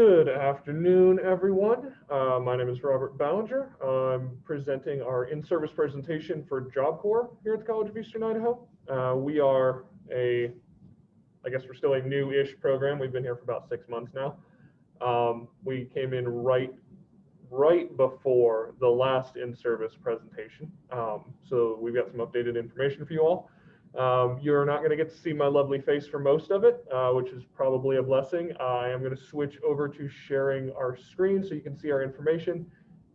Good afternoon, everyone. My name is Robert Ballinger. I'm presenting our in-service presentation for Job Corps here at the College of Eastern Idaho. We are I guess we're still a new-ish program. We've been here for about 6 months now. We came in right before the last in-service presentation. So we've got some updated information for you all. You're not going to get to see my lovely face for most of it, which is probably a blessing. I am going to switch over to sharing our screen so you can see our information,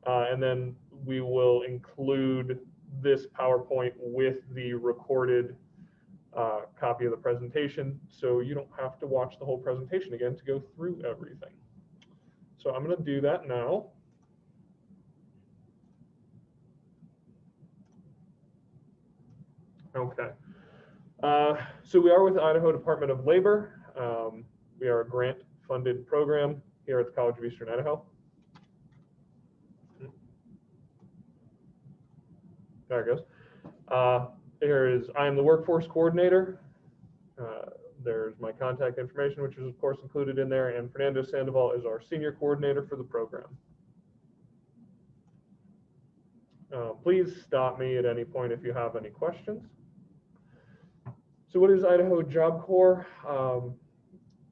and then we will include this PowerPoint with the recorded copy of the presentation, so you don't have to watch the whole presentation again to go through everything. So I'm going to do that now. Okay. So we are with the Idaho Department of Labor. We are a grant-funded program here at the College of Eastern Idaho. There it goes. I am the workforce coordinator. There's my contact information, which is of course included in there, and Fernando Sandoval is our senior coordinator for the program. Please stop me at any point if you have any questions. So what is Idaho Job Corps?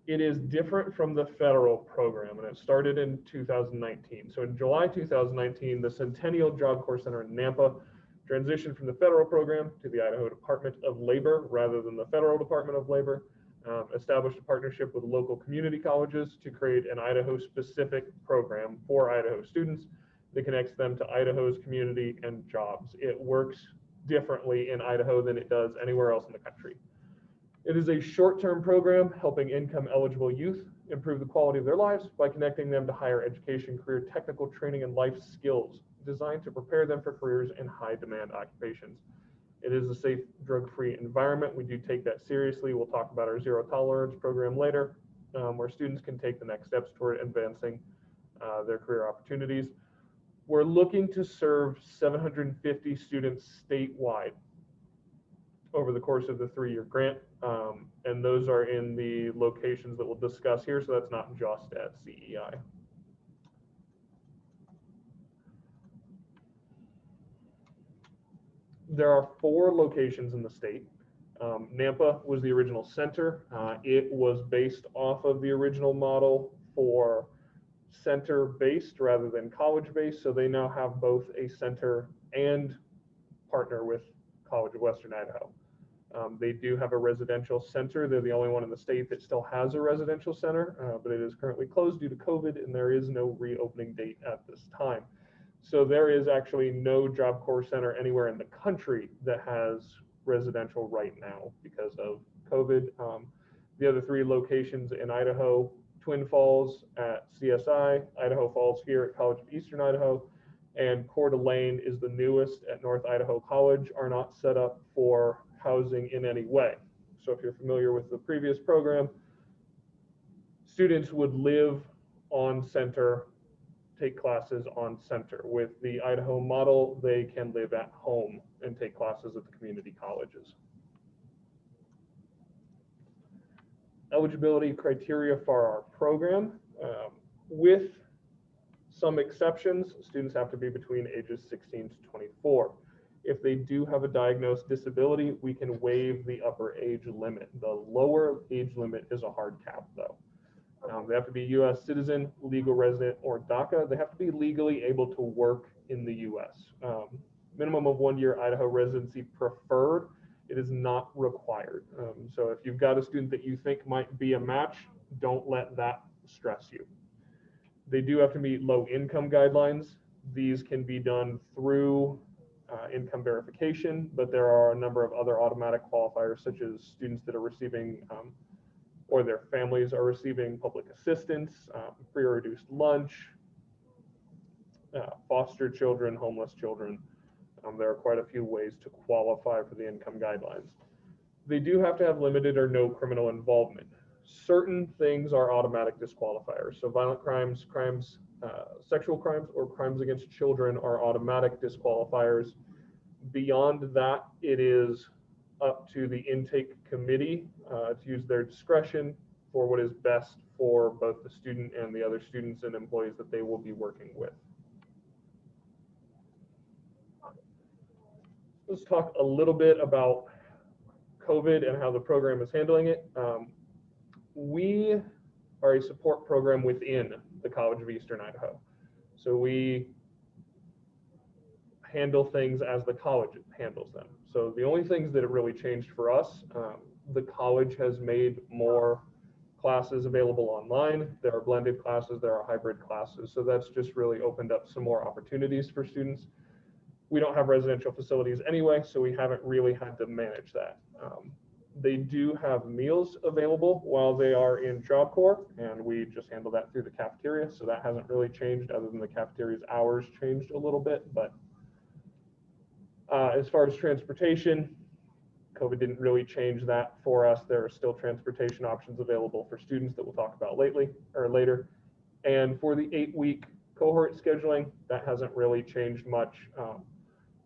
It is different from the federal program, and it started in 2019. So in July 2019, the Centennial Job Corps Center in Nampa transitioned from the federal program to the Idaho Department of Labor rather than the Federal Department of Labor, established a partnership with local community colleges to create an Idaho-specific program for Idaho students that connects them to Idaho's community and jobs. It works differently in Idaho than it does anywhere else in the country. It is a short-term program helping income-eligible youth improve the quality of their lives by connecting them to higher education, career technical training, and life skills designed to prepare them for careers in high-demand occupations. It is a safe, drug-free environment. We do take that seriously. We'll talk about our zero tolerance program later, where students can take the next steps toward advancing their career opportunities. We're looking to serve 750 students statewide over the course of the 3-year grant, and those are in the locations that we'll discuss here, so that's not just at CEI. There are 4 locations in the state. Nampa was the original center. It was based off of the original model for center-based rather than college-based, so they now have both a center and partner with College of Western Idaho. They do have a residential center. They're the only one in the state that still has a residential center, but it is currently closed due to COVID, and there is no reopening date at this time. So there is actually no Job Corps center anywhere in the country that has residential right now because of COVID. The other 3 locations in Idaho, Twin Falls at CSI, Idaho Falls here at College of Eastern Idaho, and Coeur d'Alene is the newest at North Idaho College, are not set up for housing in any way. So if you're familiar with the previous program, students would live on center, take classes on center. With the Idaho model, they can live at home and take classes at the community colleges. Eligibility criteria for our program. With some exceptions, students have to be between ages 16 to 24. If they do have a diagnosed disability, we can waive the upper age limit. The lower age limit is a hard cap though. They have to be U.S. citizen, legal resident, or DACA. They have to be legally able to work in the U.S. Minimum of 1 year Idaho residency preferred. It is not required. So if you've got a student that you think might be a match, don't let that stress you. They do have to meet low income guidelines. These can be done through income verification, but there are a number of other automatic qualifiers, such as students that are receiving or their families are receiving public assistance, free or reduced lunch, foster children, homeless children. There are quite a few ways to qualify for the income guidelines. They do have to have limited or no criminal involvement. Certain things are automatic disqualifiers. So violent crimes, sexual crimes, or crimes against children are automatic disqualifiers. Beyond that, it is up to the intake committee to use their discretion for what is best for both the student and the other students and employees that they will be working with. Let's talk a little bit about COVID and how the program is handling it. We are a support program within the College of Eastern Idaho. So we handle things as the college handles them. So the only things that have really changed for us, the college has made more classes available online. There are blended classes, there are hybrid classes. So that's just really opened up some more opportunities for students. We don't have residential facilities anyway, so we haven't really had to manage that. They do have meals available while they are in Job Corps, and we just handle that through the cafeteria. So that hasn't really changed, other than the cafeteria's hours changed a little bit. But as far as transportation, COVID didn't really change that for us. There are still transportation options available for students that we'll talk about later. And for the 8-week cohort scheduling, that hasn't really changed much.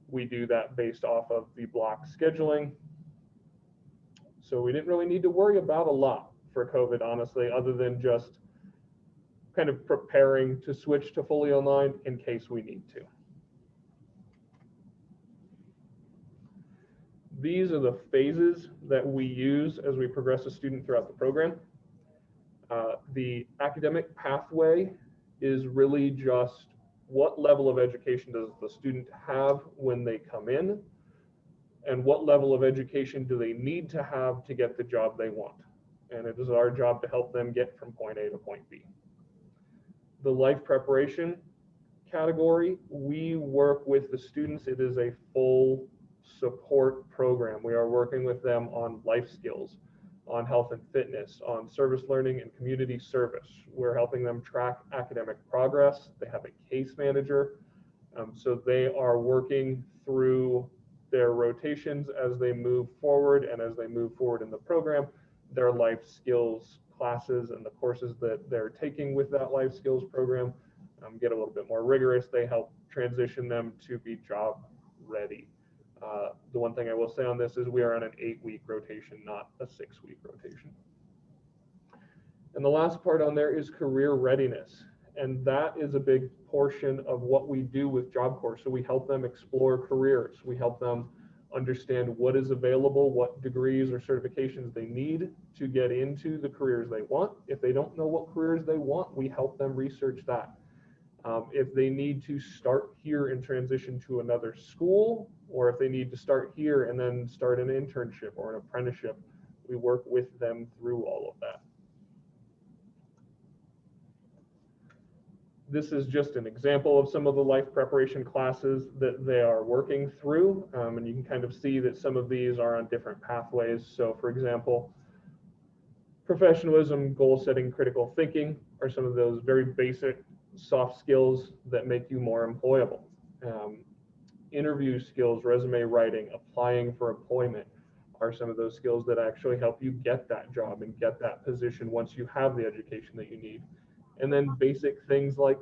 We do that based off of the block scheduling. So we didn't really need to worry about a lot for COVID, honestly, other than just kind of preparing to switch to fully online in case we need to. These are the phases that we use as we progress a student throughout the program. The academic pathway is really just what level of education does the student have when they come in, and what level of education do they need to have to get the job they want. And it is our job to help them get from point A to point B. The life preparation category, we work with the students. It is a full support program. We are working with them on life skills, on health and fitness, on service learning and community service. We're helping them track academic progress. They have a case manager. So they are working through their rotations as they move forward, and as they move forward in the program, their life skills classes and the courses that they're taking with that life skills program get a little bit more rigorous. They help transition them to be job ready. The one thing I will say on this is we are on an 8-week rotation, not a 6-week rotation. And the last part on there is career readiness. And that is a big portion of what we do with Job Corps. So we help them explore careers. We help them understand what is available, what degrees or certifications they need to get into the careers they want. If they don't know what careers they want, we help them research that. If they need to start here and transition to another school, or if they need to start here and then start an internship or an apprenticeship, we work with them through all of that. This is just an example of some of the life preparation classes that they are working through. And you can kind of see that some of these are on different pathways. So for example, professionalism, goal setting, critical thinking are some of those very basic soft skills that make you more employable. Interview skills, resume writing, applying for employment are some of those skills that actually help you get that job and get that position once you have the education that you need. And then basic things like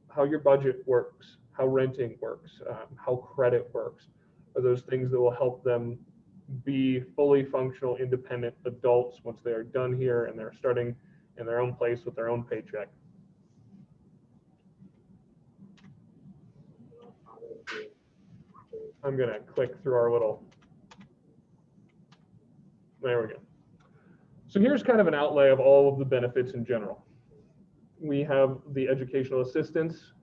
how your budget works, how renting works, how credit works, are those things that will help them be fully functional, independent adults once they are done here and they're starting in their own place with their own paycheck. I'm gonna click through our little, there we go. So here's kind of an outlay of all of the benefits in general. We have the educational assistance.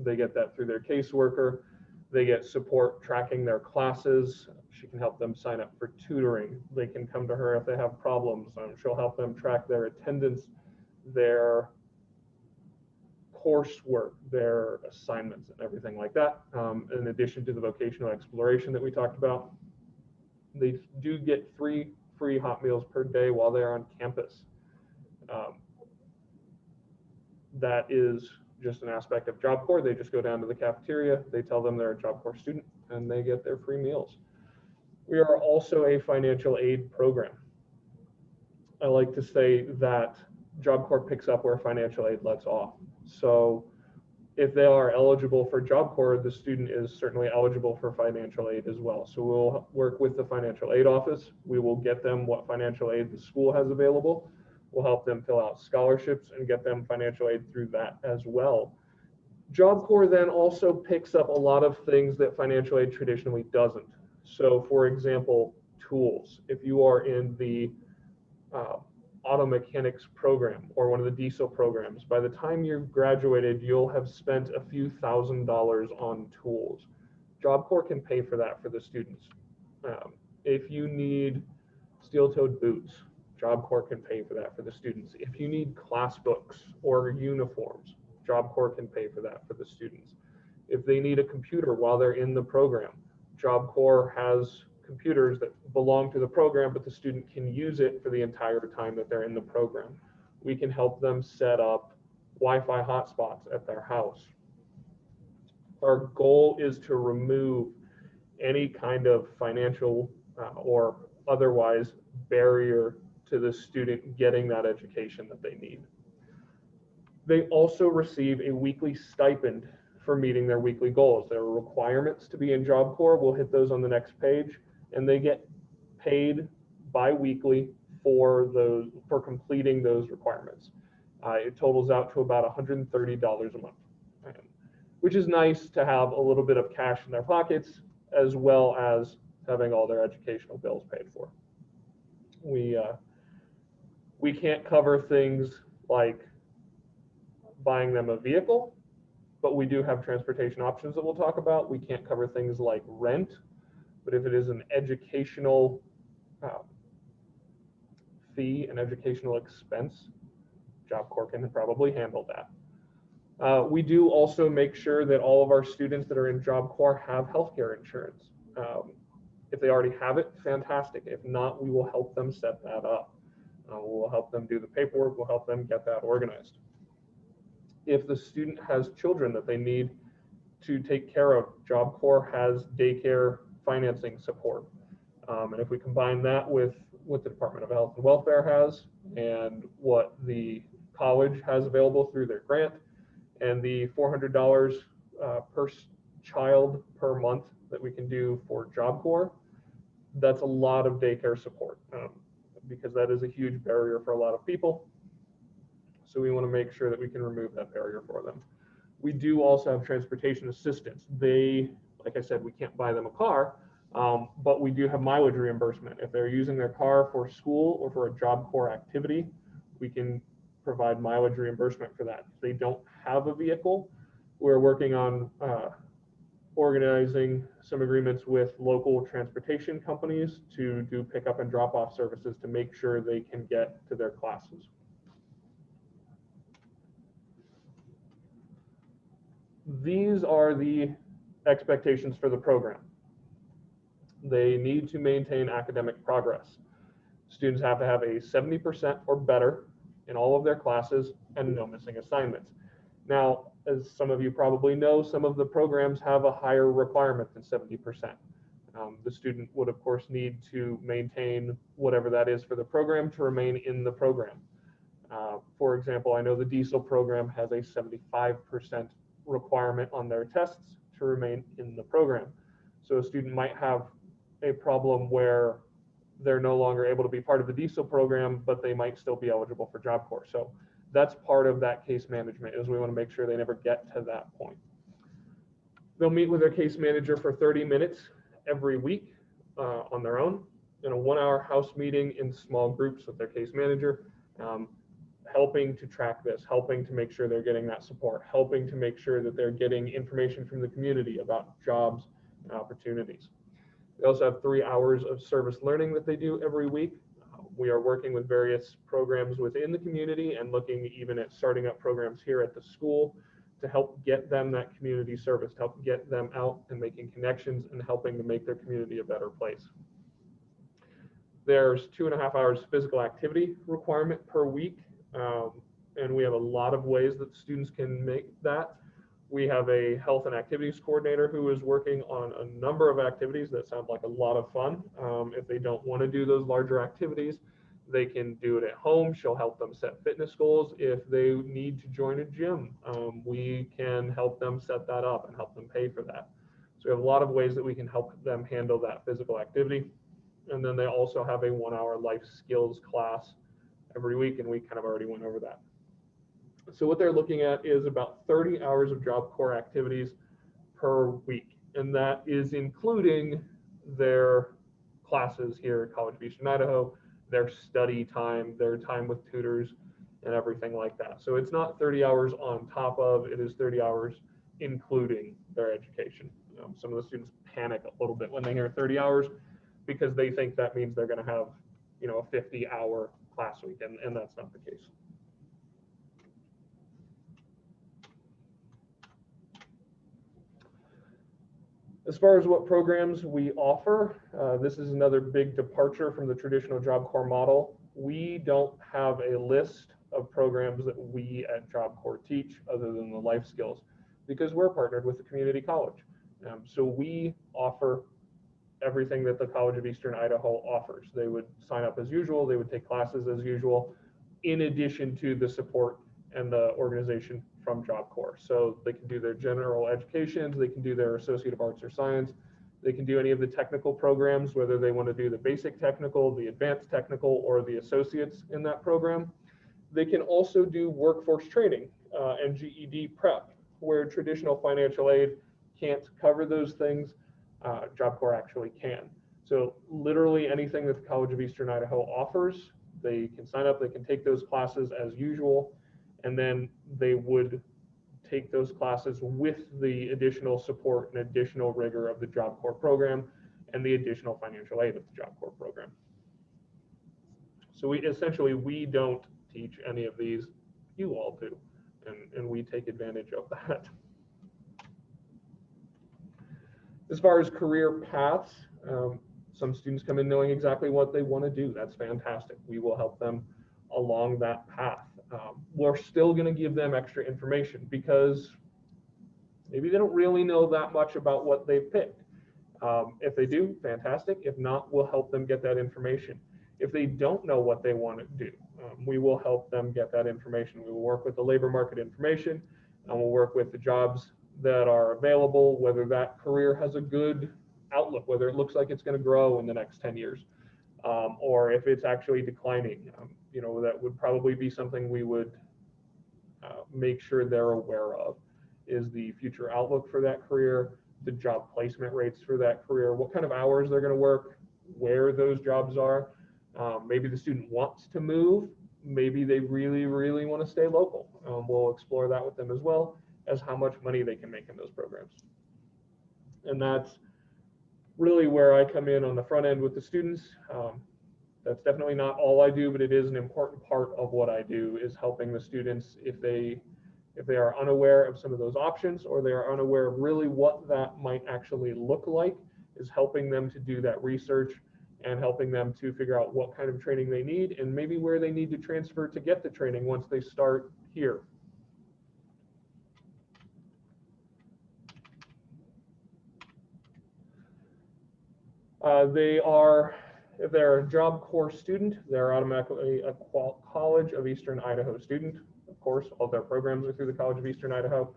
They get that through their caseworker. They get support tracking their classes. She can help them sign up for tutoring. They can come to her if they have problems. She'll help them track their attendance, their coursework, their assignments, and everything like that. In addition to the vocational exploration that we talked about, they do get 3 free hot meals per day while they're on campus. That is just an aspect of Job Corps. They just go down to the cafeteria, they tell them they're a Job Corps student, and they get their free meals. We are also a financial aid program. I like to say that Job Corps picks up where financial aid lets off. So if they are eligible for Job Corps, the student is certainly eligible for financial aid as well. So we'll work with the financial aid office. We will get them what financial aid the school has available. We'll help them fill out scholarships and get them financial aid through that as well. Job Corps then also picks up a lot of things that financial aid traditionally doesn't. So for example, tools. If you are in the auto mechanics program or one of the diesel programs, by the time you've graduated, you'll have spent a few $1,000s on tools. Job Corps can pay for that for the students. If you need steel-toed boots, Job Corps can pay for that for the students. If you need class books or uniforms, Job Corps can pay for that for the students. If they need a computer while they're in the program, Job Corps has computers that belong to the program, but the student can use it for the entire time that they're in the program. We can help them set up Wi-Fi hotspots at their house. Our goal is to remove any kind of financial or otherwise barrier to the student getting that education that they need. They also receive a weekly stipend for meeting their weekly goals. There are requirements to be in Job Corps. We'll hit those on the next page, and they get paid bi-weekly for completing those requirements. It totals out to about $130 a month, which is nice to have a little bit of cash in their pockets, as well as having all their educational bills paid for. We can't cover things like buying them a vehicle, but we do have transportation options that we'll talk about. We can't cover things like rent, but if it is an educational fee, an educational expense, Job Corps can probably handle that. We do also make sure that all of our students that are in Job Corps have healthcare insurance. If they already have it, fantastic. If not, we will help them set that up. We'll help them do the paperwork. We'll help them get that organized. If the student has children that they need to take care of, Job Corps has daycare financing support. And if we combine that with what the Department of Health and Welfare has and what the college has available through their grant and the $400 per child per month that we can do for Job Corps, that's a lot of daycare support because that is a huge barrier for a lot of people. So we want to make sure that we can remove that barrier for them. We do also have transportation assistance. Like I said, we can't buy them a car, but we do have mileage reimbursement. If they're using their car for school or for a Job Corps activity, we can provide mileage reimbursement for that. If they don't have a vehicle, we're working on organizing some agreements with local transportation companies to do pickup and drop off services to make sure they can get to their classes. These are the expectations for the program. They need to maintain academic progress. Students have to have a 70% or better in all of their classes and no missing assignments. Now, as some of you probably know, some of the programs have a higher requirement than 70%. The student would, of course, need to maintain whatever that is for the program to remain in the program. For example, I know the diesel program has a 75% requirement on their tests to remain in the program. So a student might have a problem where they're no longer able to be part of the diesel program, but they might still be eligible for Job Corps. So that's part of that case management, is we want to make sure they never get to that point. They'll meet with their case manager for 30 minutes every week on their own in a 1-hour house meeting in small groups with their case manager, helping to track this, helping to make sure they're getting that support, helping to make sure that they're getting information from the community about jobs and opportunities. They also have 3 hours of service learning that they do every week. We are working with various programs within the community and looking even at starting up programs here at the school to help get them that community service, to help get them out and making connections and helping to make their community a better place. There's 2.5 hours physical activity requirement per week. And we have a lot of ways that students can make that. We have a health and activities coordinator who is working on a number of activities that sound like a lot of fun. If they don't want to do those larger activities, they can do it at home. She'll help them set fitness goals. If they need to join a gym, we can help them set that up and help them pay for that. So we have a lot of ways that we can help them handle that physical activity. And then they also have a 1-hour life skills class every week, and we kind of already went over that. So what they're looking at is about 30 hours of Job Corps activities per week, and that is including their classes here at College of Eastern Idaho, their study time, their time with tutors, and everything like that. So it's not 30 hours on top of, it is 30 hours including their education. Some of the students panic a little bit when they hear 30 hours because they think that means they're going to have, a 50-hour class week, and that's not the case. As far as what programs we offer, this is another big departure from the traditional Job Corps model. We don't have a list of programs that we at Job Corps teach other than the life skills, because we're partnered with the community college. So we offer everything that the College of Eastern Idaho offers. They would sign up as usual, they would take classes as usual, in addition to the support and the organization from Job Corps. So they can do their general education, they can do their Associate of Arts or Science, they can do any of the technical programs, whether they want to do the basic technical, the advanced technical, or the associates in that program. They can also do workforce training and GED prep, where traditional financial aid can't cover those things. Job Corps actually can. So literally anything that the College of Eastern Idaho offers, they can sign up, they can take those classes as usual, and then they would take those classes with the additional support and additional rigor of the Job Corps program and the additional financial aid of the Job Corps program. So we don't teach any of these, you all do, and we take advantage of that. As far as career paths, some students come in knowing exactly what they want to do. That's fantastic. We will help them along that path. We're still going to give them extra information because maybe they don't really know that much about what they've picked. If they do, fantastic. If not, we'll help them get that information. If they don't know what they want to do, we will help them get that information. We will work with the labor market information, and we'll work with the jobs that are available, whether that career has a good outlook, whether it looks like it's going to grow in the next 10 years, or if it's actually declining. That would probably be something we would make sure they're aware of, is the future outlook for that career, the job placement rates for that career, what kind of hours they're going to work, where those jobs are. Maybe the student wants to move, maybe they really, really want to stay local. We'll explore that with them as well as how much money they can make in those programs. And that's really where I come in on the front end with the students. That's definitely not all I do, but it is an important part of what I do, is helping the students if they are unaware of some of those options, or they are unaware of really what that might actually look like, is helping them to do that research and helping them to figure out what kind of training they need and maybe where they need to transfer to get the training once they start here. If they're a Job Corps student, they're automatically a College of Eastern Idaho student. Of course, all their programs are through the College of Eastern Idaho.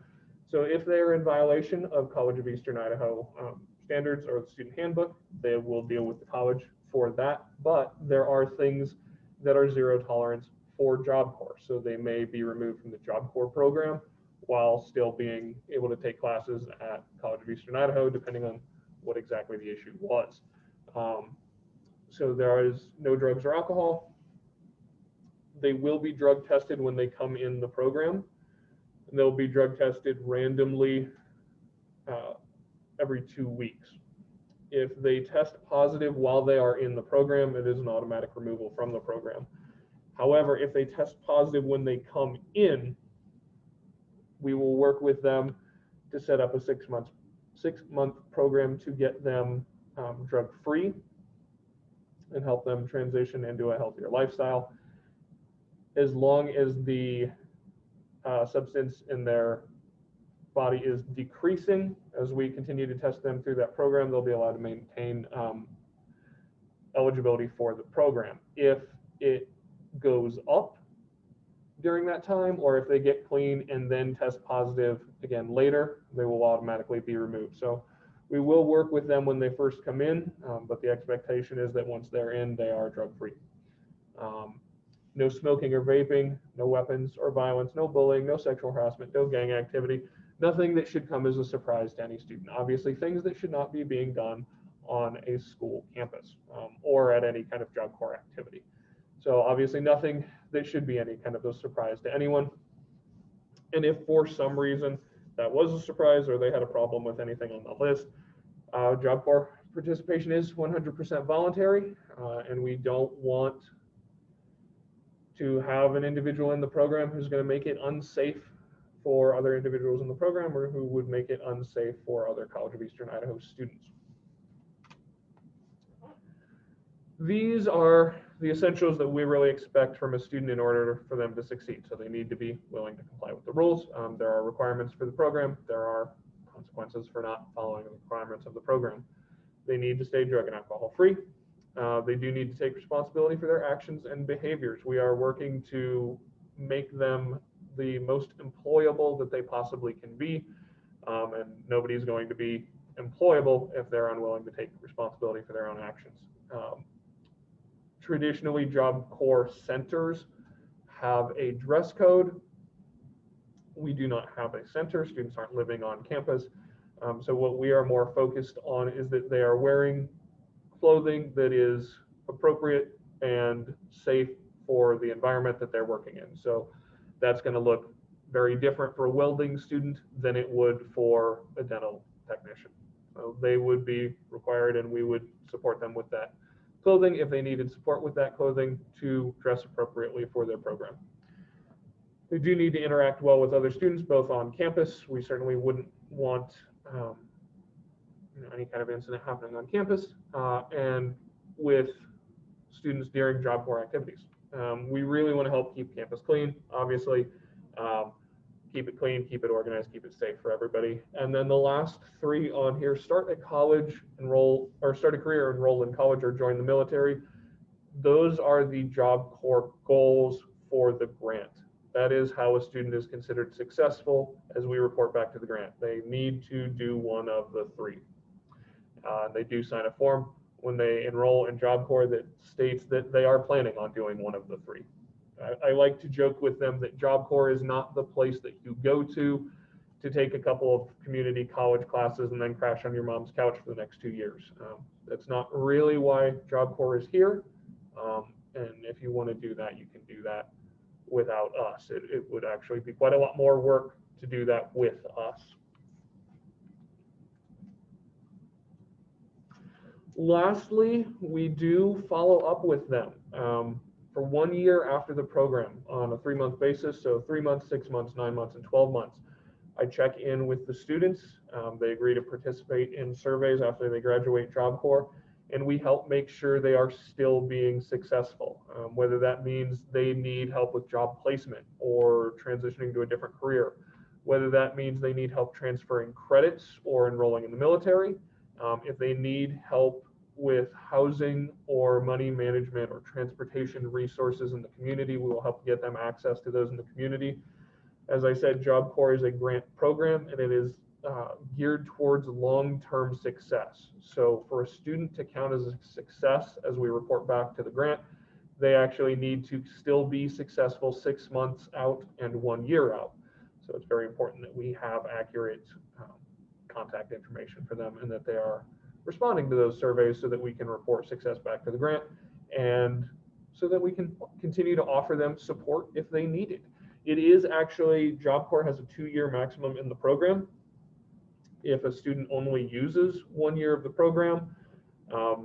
So if they're in violation of College of Eastern Idaho standards or the student handbook, they will deal with the college for that. But there are things that are zero tolerance for Job Corps. So they may be removed from the Job Corps program while still being able to take classes at College of Eastern Idaho, depending on what exactly the issue was. So there is no drugs or alcohol. They will be drug tested when they come in the program. And they'll be drug tested randomly every 2 weeks. If they test positive while they are in the program, it is an automatic removal from the program. However, if they test positive when they come in, we will work with them to set up a 6-month program to get them drug-free and help them transition into a healthier lifestyle. As long as the substance in their body is decreasing, as we continue to test them through that program, they'll be allowed to maintain eligibility for the program. If it goes up during that time, or if they get clean and then test positive again later, they will automatically be removed. So we will work with them when they first come in, but the expectation is that once they're in, they are drug-free. no smoking or vaping, no weapons or violence, no bullying, no sexual harassment, no gang activity, nothing that should come as a surprise to any student. Obviously, things that should not be being done on a school campus or at any kind of Job Corps activity. So obviously nothing that should be any kind of a surprise to anyone. And if for some reason that was a surprise or they had a problem with anything on the list, Job Corps participation is 100% voluntary, and we don't want to have an individual in the program who's going to make it unsafe for other individuals in the program or who would make it unsafe for other College of Eastern Idaho students. These are the essentials that we really expect from a student in order for them to succeed. So they need to be willing to comply with the rules. There are requirements for the program. There are consequences for not following the requirements of the program. They need to stay drug and alcohol free. They do need to take responsibility for their actions and behaviors. We are working to make them the most employable that they possibly can be, and nobody's going to be employable if they're unwilling to take responsibility for their own actions. Traditionally, Job Corps centers have a dress code. We do not have a center. Students aren't living on campus. So what we are more focused on is that they are wearing clothing that is appropriate and safe for the environment that they're working in. So that's going to look very different for a welding student than it would for a dental technician. So they would be required, and we would support them with that clothing if they needed support with that clothing to dress appropriately for their program. They do need to interact well with other students, both on campus. We certainly wouldn't want any kind of incident happening on campus, and with students during Job Corps activities. We really want to help keep campus clean, obviously. Keep it clean, keep it organized, keep it safe for everybody. And then the last three on here: start at college, enroll, or start a career, enroll in college, or join the military. Those are the Job Corps goals for the grant. That is how a student is considered successful as we report back to the grant. They need to do one of the three. They do sign a form when they enroll in Job Corps that states that they are planning on doing one of the three. I like to joke with them that Job Corps is not the place that you go to take a couple of community college classes and then crash on your mom's couch for the next 2 years. That's not really why Job Corps is here. And if you want to do that, you can do that without us. It would actually be quite a lot more work to do that with us. Lastly, we do follow up with them for 1 year after the program on a 3-month basis. So 3 months, 6 months, 9 months, and 12 months. I check in with the students. They agree to participate in surveys after they graduate Job Corps, and we help make sure they are still being successful, whether that means they need help with job placement or transitioning to a different career, whether that means they need help transferring credits or enrolling in the military, if they need help with housing or money management or transportation resources in the community, we will help get them access to those in the community. As I said, Job Corps is a grant program, and it is geared towards long-term success. So for a student to count as a success as we report back to the grant, they actually need to still be successful 6 months out and 1 year out. So it's very important that we have accurate contact information for them and that they are responding to those surveys so that we can report success back to the grant and so that we can continue to offer them support if they need it. It is actually, Job Corps has a 2-year maximum in the program. If a student only uses 1 year of the program,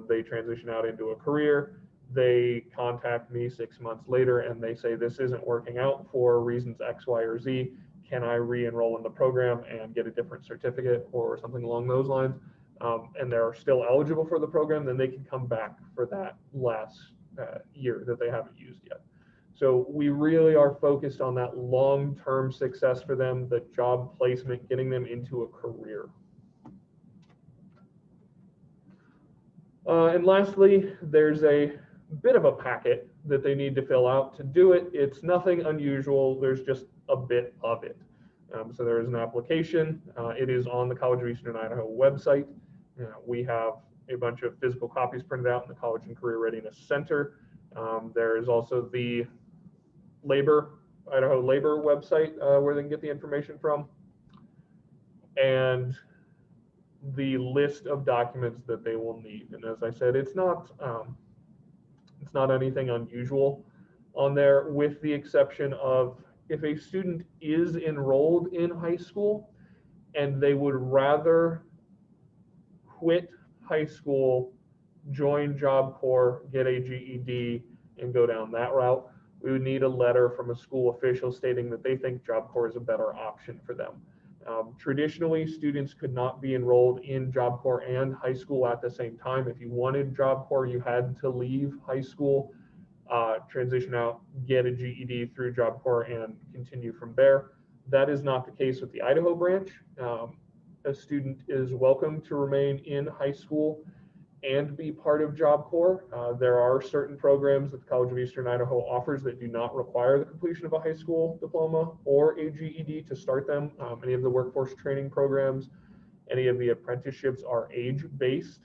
they transition out into a career, they contact me 6 months later and they say, this isn't working out for reasons X, Y, or Z. Can I re-enroll in the program and get a different certificate or something along those lines? And they're still eligible for the program, then they can come back for that last year that they haven't used yet. So we really are focused on that long-term success for them, the job placement, getting them into a career. And lastly, there's a bit of a packet that they need to fill out to do it. It's nothing unusual. There's just a bit of it. So there is an application. It is on the College of Eastern Idaho website. We have a bunch of physical copies printed out in the College and Career Readiness Center. There is also the Idaho labor website where they can get the information from, and the list of documents that they will need. And as I said, it's not anything unusual on there, with the exception of if a student is enrolled in high school and they would rather quit high school, join Job Corps, get a GED, and go down that route, we would need a letter from a school official stating that they think Job Corps is a better option for them. Traditionally, students could not be enrolled in Job Corps and high school at the same time. If you wanted Job Corps, you had to leave high school, transition out, get a GED through Job Corps, and continue from there. That is not the case with the Idaho branch. A student is welcome to remain in high school and be part of Job Corps. There are certain programs that the College of Eastern Idaho offers that do not require the completion of a high school diploma or a GED to start them. Any of the workforce training programs, any of the apprenticeships are age-based,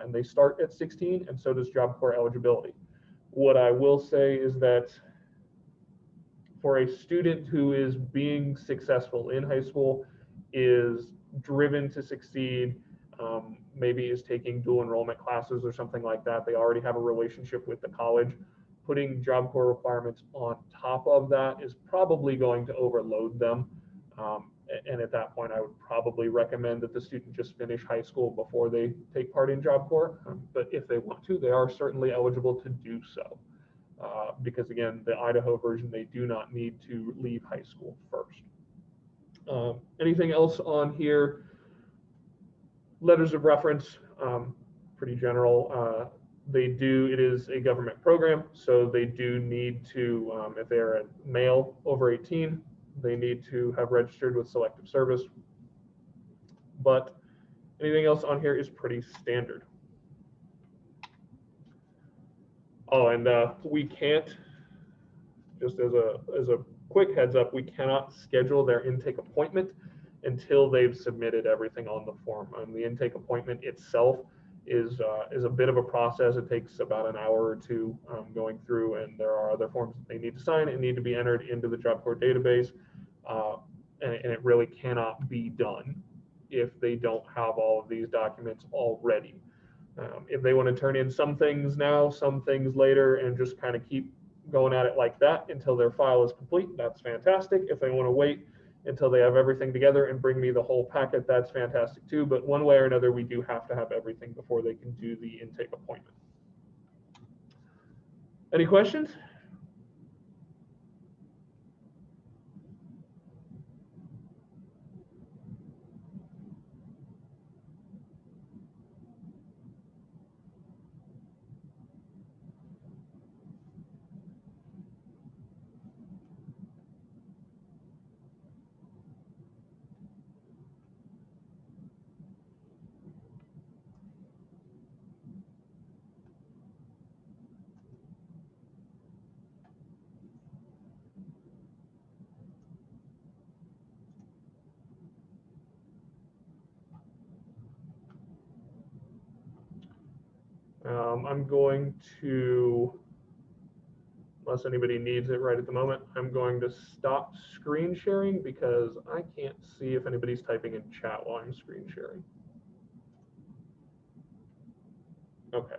and they start at 16, and so does Job Corps eligibility. What I will say is that for a student who is being successful in high school, is driven to succeed, maybe is taking dual enrollment classes or something like that, they already have a relationship with the college, putting Job Corps requirements on top of that is probably going to overload them. And at that point, I would probably recommend that the student just finish high school before they take part in Job Corps. But if they want to, they are certainly eligible to do so. Because again, the Idaho version, they do not need to leave high school first. Anything else on here? Letters of reference, pretty general. It is a government program, so they do need to, if they're a male over 18, they need to have registered with Selective Service. But anything else on here is pretty standard. Oh, and we can't, just as a quick heads up, we cannot schedule their intake appointment until they've submitted everything on the form. The intake appointment itself is a bit of a process. It takes about an hour or two going through, and there are other forms that they need to sign and need to be entered into the Job Corps database. And it really cannot be done if they don't have all of these documents already. If they want to turn in some things now, some things later, and just kind of keep going at it like that until their file is complete, that's fantastic. If they want to wait until they have everything together and bring me the whole packet, that's fantastic too. But one way or another, we do have to have everything before they can do the intake appointment. Any questions? I'm going to, unless anybody needs it right at the moment, I'm going to stop screen sharing because I can't see if anybody's typing in chat while I'm screen sharing. Okay.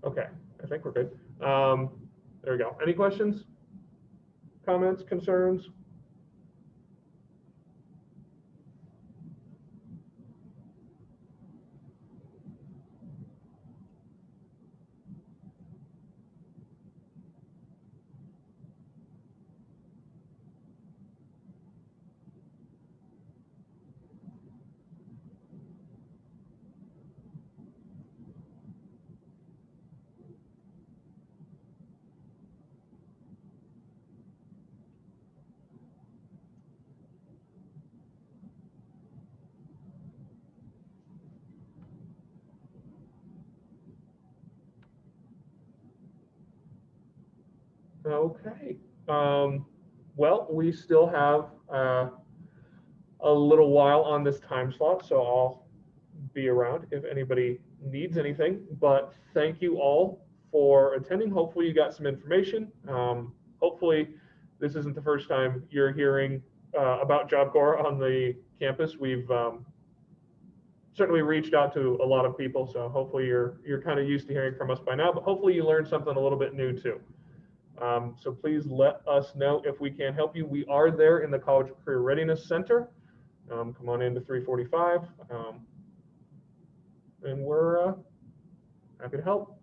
Okay, I think we're good. There we go. Any questions, comments, concerns? Okay. Well, we still have a little while on this time slot, so I'll be around if anybody needs anything. But thank you all for attending. Hopefully you got some information. Hopefully this isn't the first time you're hearing about Job Corps on the campus. We've certainly reached out to a lot of people, so hopefully you're kind of used to hearing from us by now, but hopefully you learned something a little bit new too. So please let us know if we can help you. We are there in the College Career Readiness Center. Come on into 345, and we're happy to help.